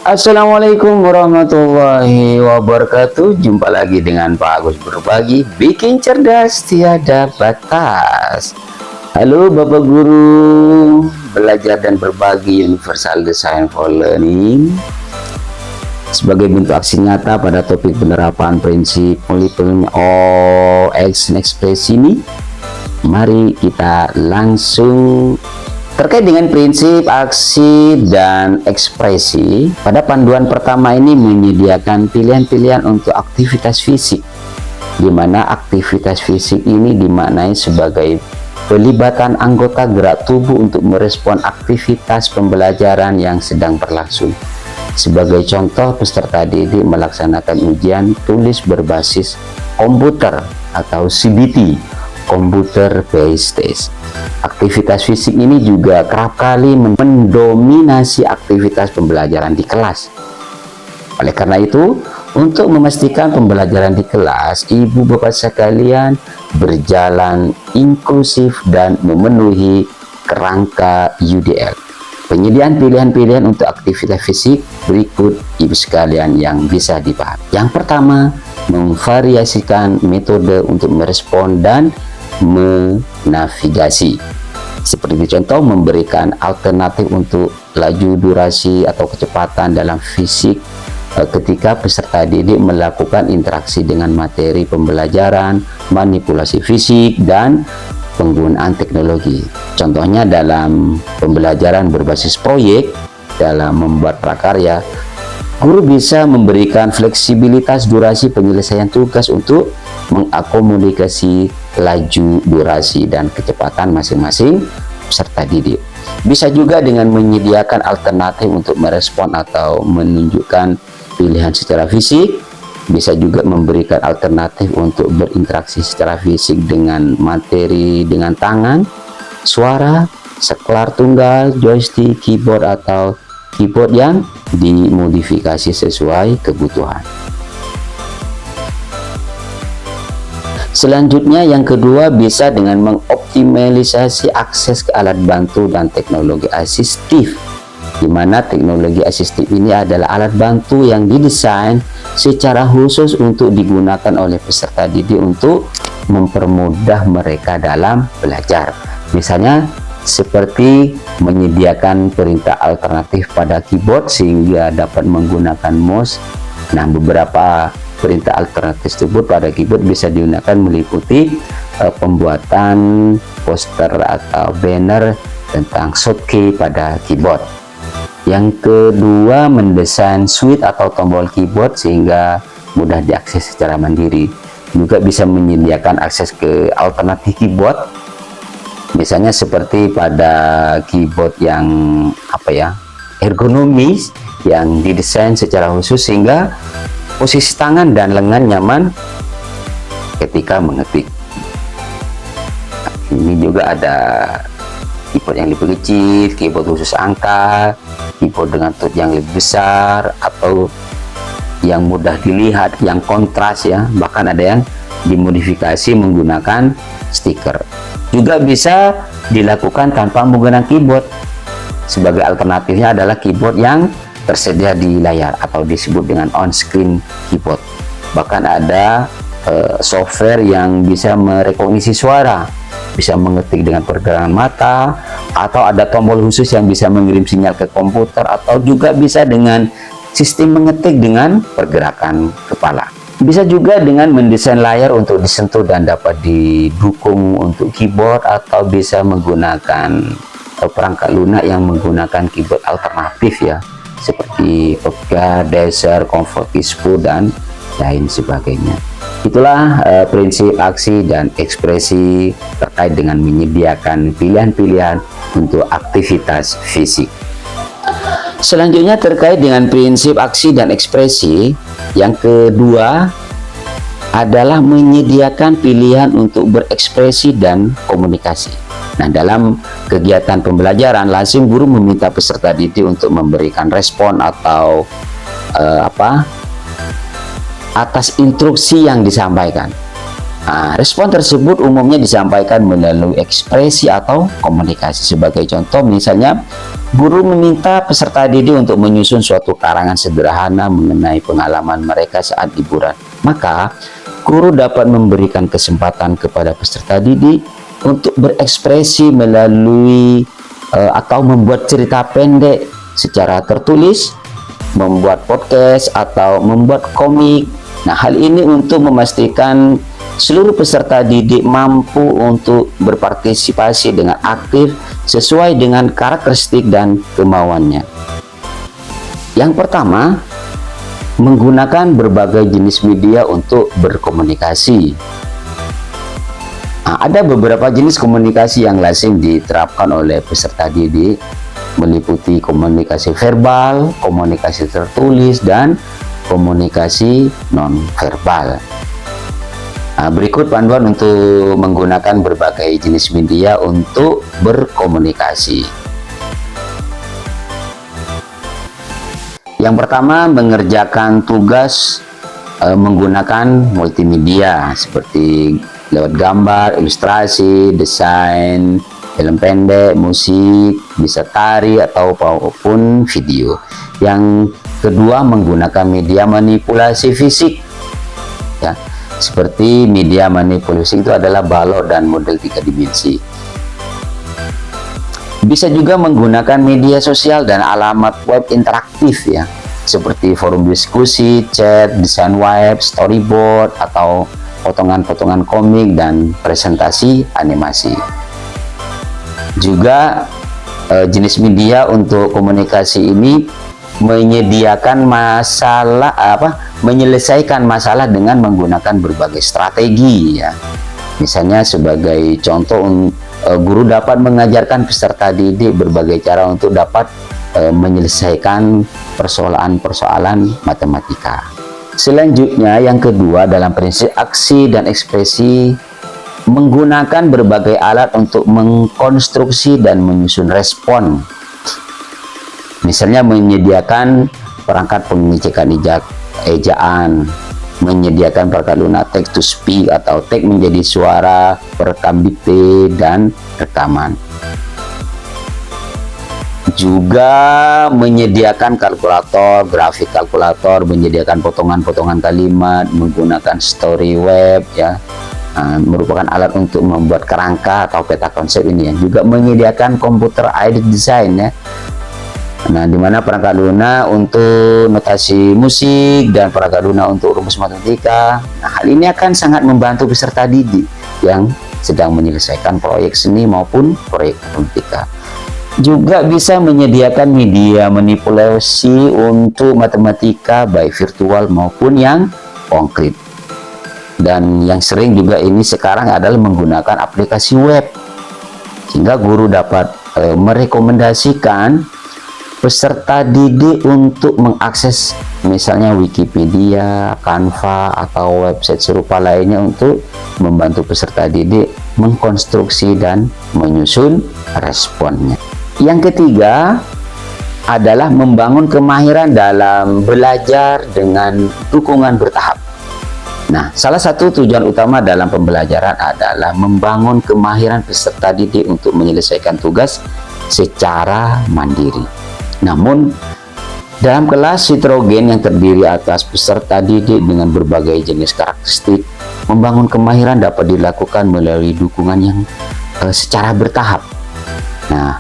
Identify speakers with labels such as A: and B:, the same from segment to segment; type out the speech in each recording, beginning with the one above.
A: Assalamualaikum warahmatullahi wabarakatuh. Jumpa lagi dengan Pak Agus Berbagi, bikin cerdas tiada batas. Halo Bapak Guru, belajar dan berbagi Universal Design for Learning. Sebagai bentuk aksi nyata pada topik penerapan prinsip multiple ekspresi ini, mari kita langsung terkait dengan prinsip aksi dan ekspresi. Pada panduan pertama ini menyediakan pilihan-pilihan untuk aktivitas fisik, di mana aktivitas fisik ini dimaknai sebagai pelibatan anggota gerak tubuh untuk merespon aktivitas pembelajaran yang sedang berlangsung. Sebagai contoh, peserta didik melaksanakan ujian tulis berbasis komputer atau CBT, Computer Based Test. Aktivitas fisik ini juga kerap kali mendominasi aktivitas pembelajaran di kelas. Oleh karena itu, untuk memastikan pembelajaran di kelas, ibu bapak sekalian berjalan inklusif dan memenuhi kerangka UDL. Penyediaan pilihan-pilihan untuk aktivitas fisik berikut ibu sekalian yang bisa dipahami. Yang pertama, memvariasikan metode untuk merespon dan menavigasi. Seperti contoh, memberikan alternatif untuk laju, durasi, atau kecepatan dalam fisik ketika peserta didik melakukan interaksi dengan materi pembelajaran, manipulasi fisik, dan penggunaan teknologi. Contohnya dalam pembelajaran berbasis proyek, dalam membuat prakarya, guru bisa memberikan fleksibilitas durasi penyelesaian tugas untuk mengakomodasi laju, durasi, dan kecepatan masing-masing peserta didik. Bisa juga dengan menyediakan alternatif untuk merespon atau menunjukkan pilihan secara fisik. Bisa juga memberikan alternatif untuk berinteraksi secara fisik dengan materi dengan tangan, suara, saklar tunggal, joystick, keyboard, atau keyboard yang dimodifikasi sesuai kebutuhan. Selanjutnya, yang kedua, bisa dengan mengoptimalisasi akses ke alat bantu dan teknologi asistif, di mana teknologi asistif ini adalah alat bantu yang didesain secara khusus untuk digunakan oleh peserta didik untuk mempermudah mereka dalam belajar. Misalnya seperti menyediakan perintah alternatif pada keyboard sehingga dapat menggunakan mouse. Nah, beberapa perintah alternatif tersebut pada keyboard bisa digunakan meliputi pembuatan poster atau banner tentang shortcut pada keyboard. Yang kedua, mendesain switch atau tombol keyboard sehingga mudah diakses secara mandiri. Juga bisa menyediakan akses ke alternatif keyboard, misalnya seperti pada keyboard yang ergonomis, yang didesain secara khusus sehingga posisi tangan dan lengan nyaman ketika mengetik. Ini juga ada keyboard yang lebih kecil, keyboard khusus angka, keyboard dengan tut yang lebih besar, atau yang mudah dilihat, yang kontras ya, bahkan ada yang dimodifikasi menggunakan stiker. Juga bisa dilakukan tanpa menggunakan keyboard. Sebagai alternatifnya adalah keyboard yang tersedia di layar atau disebut dengan on-screen keyboard. Bahkan ada software yang bisa merekognisi suara, bisa mengetik dengan pergerakan mata, atau ada tombol khusus yang bisa mengirim sinyal ke komputer, atau juga bisa dengan sistem mengetik dengan pergerakan kepala. Bisa juga dengan mendesain layar untuk disentuh dan dapat didukung untuk keyboard, atau bisa menggunakan perangkat lunak yang menggunakan keyboard alternatif ya, seperti Opga, Dazer, Comfort Keyspo, dan lain sebagainya. Itulah prinsip aksi dan ekspresi terkait dengan menyediakan pilihan-pilihan untuk aktivitas fisik. Selanjutnya, terkait dengan prinsip aksi dan ekspresi, yang kedua adalah menyediakan pilihan untuk berekspresi dan komunikasi. Nah, dalam kegiatan pembelajaran, lazim guru meminta peserta didik untuk memberikan respon atau atas instruksi yang disampaikan. Nah, respon tersebut umumnya disampaikan melalui ekspresi atau komunikasi. Sebagai contoh, misalnya Guru meminta peserta didik untuk menyusun suatu karangan sederhana mengenai pengalaman mereka saat liburan. Maka, guru dapat memberikan kesempatan kepada peserta didik untuk berekspresi melalui atau membuat cerita pendek secara tertulis, membuat podcast, atau membuat komik. Nah, hal ini untuk memastikan seluruh peserta didik mampu untuk berpartisipasi dengan aktif sesuai dengan karakteristik dan kemauannya. Yang pertama, menggunakan berbagai jenis media untuk berkomunikasi. Nah, ada beberapa jenis komunikasi yang lazim diterapkan oleh peserta didik, meliputi komunikasi verbal, komunikasi tertulis, dan komunikasi non-verbal. Nah, berikut panduan untuk menggunakan berbagai jenis media untuk berkomunikasi. Yang pertama, mengerjakan tugas menggunakan multimedia seperti lewat gambar, ilustrasi, desain, film pendek, musik, bisa tari ataupun video. Yang kedua, menggunakan media manipulasi fisik. Ya, seperti media manipulasi itu adalah balok dan model 3 dimensi. Bisa juga menggunakan media sosial dan alamat web interaktif ya, seperti forum diskusi, chat, desain web, storyboard, atau potongan-potongan komik dan presentasi animasi. Juga jenis media untuk komunikasi ini menyediakan menyelesaikan masalah dengan menggunakan berbagai strategi ya. Misalnya sebagai contoh, guru dapat mengajarkan peserta didik berbagai cara untuk dapat menyelesaikan persoalan-persoalan matematika. Selanjutnya, yang kedua, dalam prinsip aksi dan ekspresi, menggunakan berbagai alat untuk mengkonstruksi dan menyusun respon. Misalnya menyediakan perangkat pengecekan ejaan, menyediakan perangkat lunak text to speak atau teks menjadi suara, perekam dikte, dan rekaman. Juga menyediakan kalkulator, grafik kalkulator, menyediakan potongan-potongan kalimat, menggunakan story web ya. Merupakan alat untuk membuat kerangka atau peta konsep ini ya. Juga menyediakan komputer aided design ya. Nah, dimana perangkat lunak untuk notasi musik dan perangkat lunak untuk rumus matematika. Nah, hal ini akan sangat membantu peserta didik yang sedang menyelesaikan proyek seni maupun proyek matematika. Juga bisa menyediakan media manipulasi untuk matematika baik virtual maupun yang konkret. Dan yang sering juga ini sekarang adalah menggunakan aplikasi web, sehingga guru dapat merekomendasikan peserta didik untuk mengakses misalnya Wikipedia, Canva, atau website serupa lainnya untuk membantu peserta didik mengkonstruksi dan menyusun responnya. Yang ketiga adalah membangun kemahiran dalam belajar dengan dukungan bertahap. Nah, salah satu tujuan utama dalam pembelajaran adalah membangun kemahiran peserta didik untuk menyelesaikan tugas secara mandiri. Namun, dalam kelas heterogen yang terdiri atas peserta didik dengan berbagai jenis karakteristik, membangun kemahiran dapat dilakukan melalui dukungan yang secara bertahap. Nah,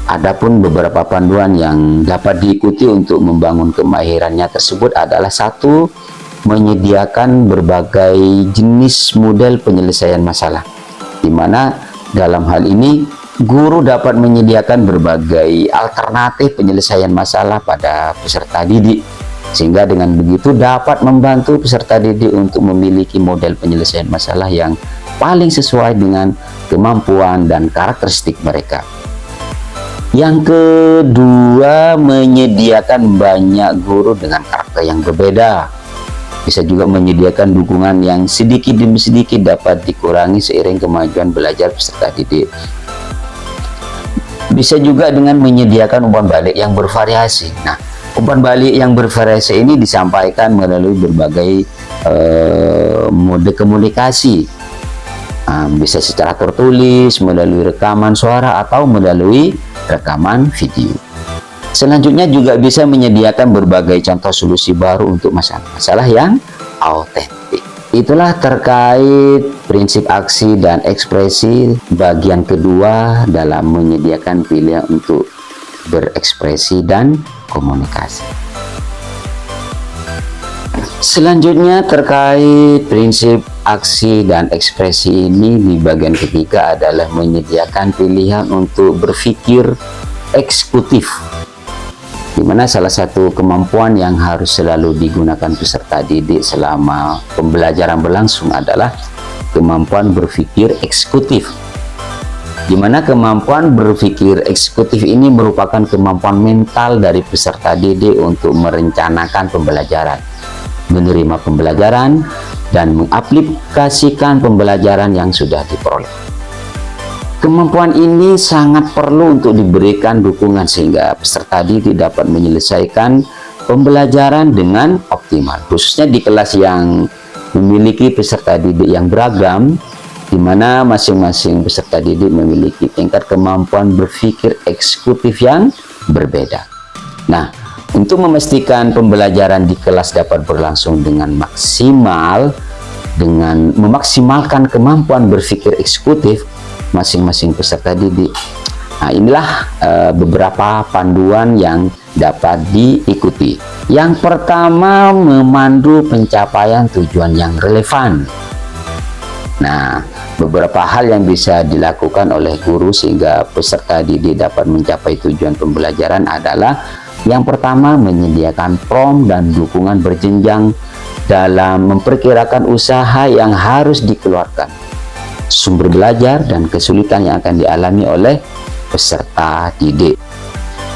A: adapun beberapa panduan yang dapat diikuti untuk membangun kemahirannya tersebut adalah: 1. Menyediakan berbagai jenis model penyelesaian masalah, di mana dalam hal ini guru dapat menyediakan berbagai alternatif penyelesaian masalah pada peserta didik, sehingga dengan begitu dapat membantu peserta didik untuk memiliki model penyelesaian masalah yang paling sesuai dengan kemampuan dan karakteristik mereka. Yang kedua, menyediakan banyak guru dengan karakter yang berbeda. Bisa juga menyediakan dukungan yang sedikit demi sedikit dapat dikurangi seiring kemajuan belajar peserta didik. Bisa juga dengan menyediakan umpan balik yang bervariasi. Nah, umpan balik yang bervariasi ini disampaikan melalui berbagai mode komunikasi. Bisa secara tertulis, melalui rekaman suara, atau melalui rekaman video. Selanjutnya juga bisa menyediakan berbagai contoh solusi baru untuk masalah-masalah yang autentik. Itulah terkait prinsip aksi dan ekspresi bagian kedua dalam menyediakan pilihan untuk berekspresi dan komunikasi. Selanjutnya terkait prinsip aksi dan ekspresi ini di bagian ketiga adalah menyediakan pilihan untuk berpikir eksekutif, di mana salah satu kemampuan yang harus selalu digunakan peserta didik selama pembelajaran berlangsung adalah kemampuan berpikir eksekutif, di mana kemampuan berpikir eksekutif ini merupakan kemampuan mental dari peserta didik untuk merencanakan pembelajaran, menerima pembelajaran, dan mengaplikasikan pembelajaran yang sudah diperoleh. Kemampuan ini sangat perlu untuk diberikan dukungan sehingga peserta didik dapat menyelesaikan pembelajaran dengan optimal, khususnya di kelas yang memiliki peserta didik yang beragam, di mana masing-masing peserta didik memiliki tingkat kemampuan berpikir eksekutif yang berbeda. Nah, untuk memastikan pembelajaran di kelas dapat berlangsung dengan maksimal, dengan memaksimalkan kemampuan berpikir eksekutif masing-masing peserta didik. Nah, inilah beberapa panduan yang dapat diikuti. Yang pertama, memandu pencapaian tujuan yang relevan. Nah, beberapa hal yang bisa dilakukan oleh guru sehingga peserta didik dapat mencapai tujuan pembelajaran adalah yang pertama, menyediakan prompt dan dukungan berjenjang dalam memperkirakan usaha yang harus dikeluarkan, sumber belajar dan kesulitan yang akan dialami oleh peserta didik.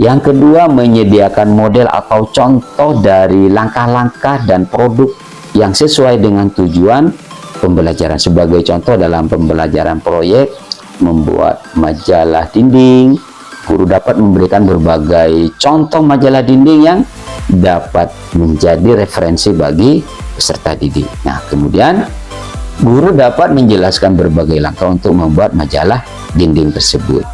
A: Yang kedua, menyediakan model atau contoh dari langkah-langkah dan produk yang sesuai dengan tujuan pembelajaran. Sebagai contoh dalam pembelajaran proyek membuat majalah dinding, guru dapat memberikan berbagai contoh majalah dinding yang dapat menjadi referensi bagi peserta didik. Nah, kemudian guru dapat menjelaskan berbagai langkah untuk membuat majalah dinding tersebut.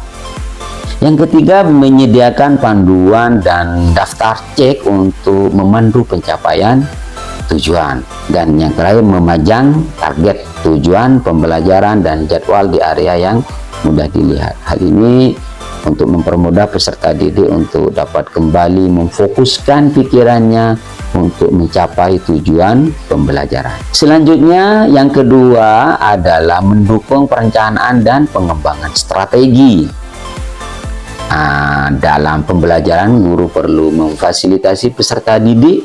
A: Yang ketiga, menyediakan panduan dan daftar cek untuk memandu pencapaian tujuan. Dan yang terakhir, memajang target tujuan pembelajaran dan jadwal di area yang mudah dilihat. Hal ini untuk mempermudah peserta didik untuk dapat kembali memfokuskan pikirannya untuk mencapai tujuan pembelajaran. Selanjutnya, yang kedua adalah mendukung perencanaan dan pengembangan strategi. Dalam pembelajaran, guru perlu memfasilitasi peserta didik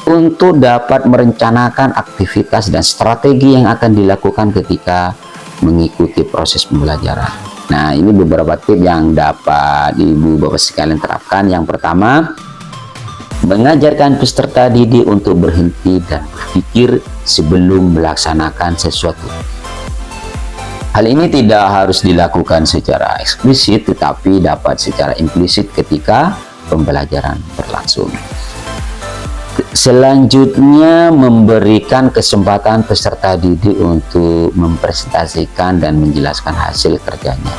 A: untuk dapat merencanakan aktivitas dan strategi yang akan dilakukan ketika mengikuti proses pembelajaran. Nah, ini beberapa tips yang dapat ibu bapak sekalian terapkan. Yang pertama, mengajarkan peserta didik untuk berhenti dan berpikir sebelum melaksanakan sesuatu. Hal ini tidak harus dilakukan secara eksplisit, tetapi dapat secara implisit ketika pembelajaran berlangsung. Selanjutnya, memberikan kesempatan peserta didik untuk mempresentasikan dan menjelaskan hasil kerjanya.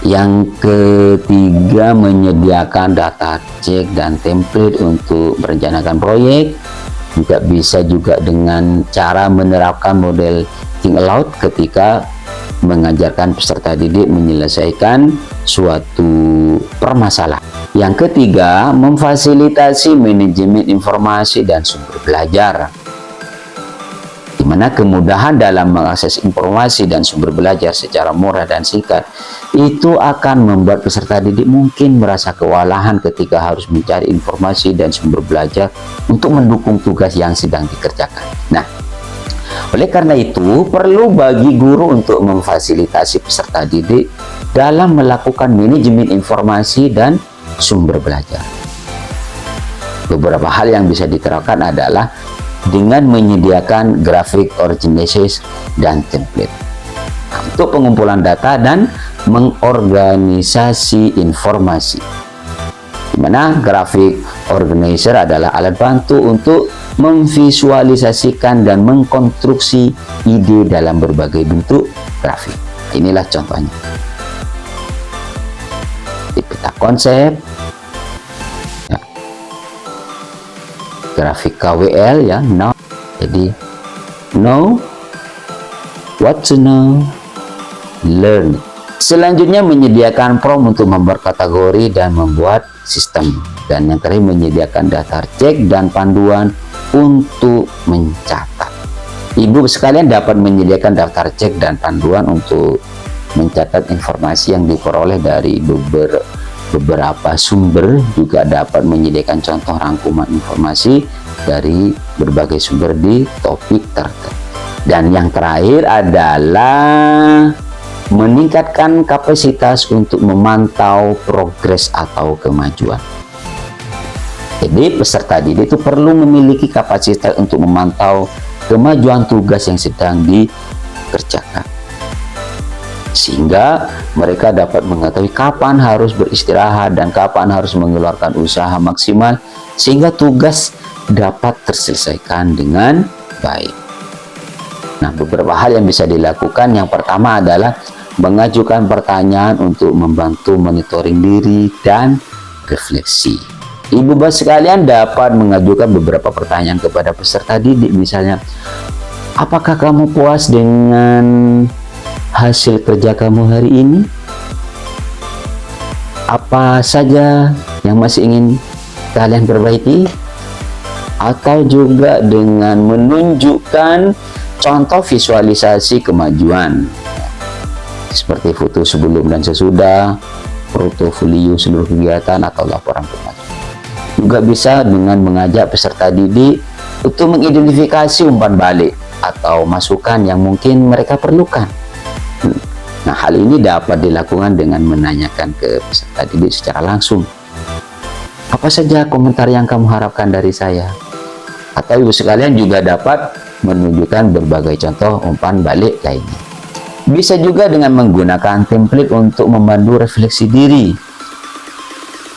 A: Yang ketiga, menyediakan data cek dan template untuk merencanakan proyek. Juga bisa juga dengan cara menerapkan model think aloud ketika mengajarkan peserta didik menyelesaikan suatu permasalahan. Yang ketiga, memfasilitasi manajemen informasi dan sumber belajar, di mana kemudahan dalam mengakses informasi dan sumber belajar secara murah dan singkat itu akan membuat peserta didik mungkin merasa kewalahan ketika harus mencari informasi dan sumber belajar untuk mendukung tugas yang sedang dikerjakan. Nah, oleh karena itu, perlu bagi guru untuk memfasilitasi peserta didik dalam melakukan manajemen informasi dan sumber belajar. Beberapa hal yang bisa diterapkan adalah dengan menyediakan grafik organization dan template untuk pengumpulan data dan mengorganisasi informasi, di mana grafik organizer adalah alat bantu untuk memvisualisasikan dan mengkonstruksi ide dalam berbagai bentuk grafik. Inilah contohnya. peta konsep, ya. Grafik KWL ya, know. Jadi know what to know, learn. Selanjutnya menyediakan prompt untuk membuat kategori dan membuat sistem. Dan yang terakhir menyediakan daftar cek dan panduan untuk mencatat. Ibu sekalian dapat menyediakan daftar cek dan panduan untuk mencatat informasi yang diperoleh dari beberapa sumber, juga dapat menyediakan contoh rangkuman informasi dari berbagai sumber di topik tertentu. Dan yang terakhir adalah meningkatkan kapasitas untuk memantau progres atau kemajuan. Jadi peserta didik itu perlu memiliki kapasitas untuk memantau kemajuan tugas yang sedang dikerjakan, sehingga mereka dapat mengetahui kapan harus beristirahat dan kapan harus mengeluarkan usaha maksimal, sehingga tugas dapat terselesaikan dengan baik. Nah, beberapa hal yang bisa dilakukan. Yang pertama adalah mengajukan pertanyaan untuk membantu monitoring diri dan refleksi. Ibu bapak sekalian dapat mengajukan beberapa pertanyaan kepada peserta didik, misalnya, apakah kamu puas dengan hasil kerja kamu hari ini? Apa saja yang masih ingin kalian perbaiki? Atau juga dengan menunjukkan contoh visualisasi kemajuan seperti foto sebelum dan sesudah, portofolio seluruh kegiatan, atau laporan kemajuan. Juga bisa dengan mengajak peserta didik untuk mengidentifikasi umpan balik atau masukan yang mungkin mereka perlukan. Nah, hal ini dapat dilakukan dengan menanyakan ke peserta didik secara langsung, apa saja komentar yang kamu harapkan dari saya? Atau ibu sekalian juga dapat menunjukkan berbagai contoh umpan balik lainnya. Bisa juga dengan menggunakan template untuk memandu refleksi diri.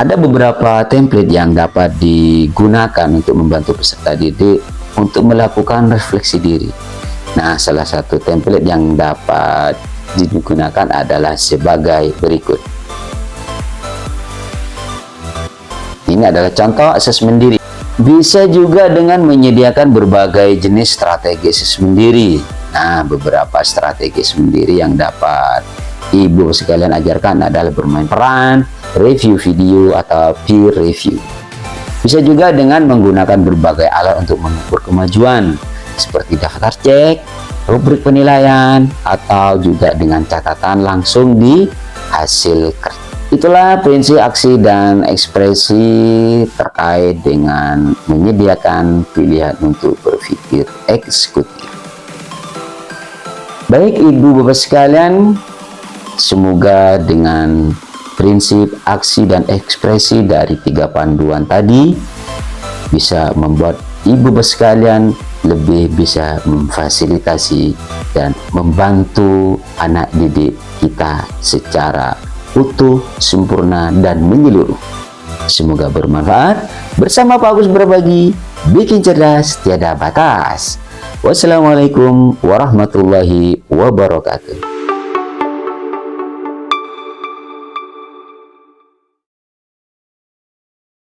A: Ada beberapa template yang dapat digunakan untuk membantu peserta didik untuk melakukan refleksi diri. Nah, salah satu template yang dapat digunakan adalah sebagai berikut. Ini adalah contoh asesmen diri. Bisa juga dengan menyediakan berbagai jenis strategi asesmen diri. Nah, beberapa strategi sendiri yang dapat ibu sekalian ajarkan adalah bermain peran, review video, atau peer review. Bisa juga dengan menggunakan berbagai alat untuk mengukur kemajuan, seperti daftar cek, rubrik penilaian, atau juga dengan catatan langsung di hasil kerja. Itulah prinsip aksi dan ekspresi terkait dengan menyediakan pilihan untuk berpikir eksekutif. Baik ibu bapak sekalian, semoga dengan prinsip aksi dan ekspresi dari 3 panduan tadi bisa membuat ibu bapak sekalian lebih bisa memfasilitasi dan membantu anak didik kita secara utuh, sempurna, dan menyeluruh. Semoga bermanfaat. Bersama Pak Agus berbagi, bikin cerdas tiada batas. Wassalamualaikum warahmatullahi wabarakatuh.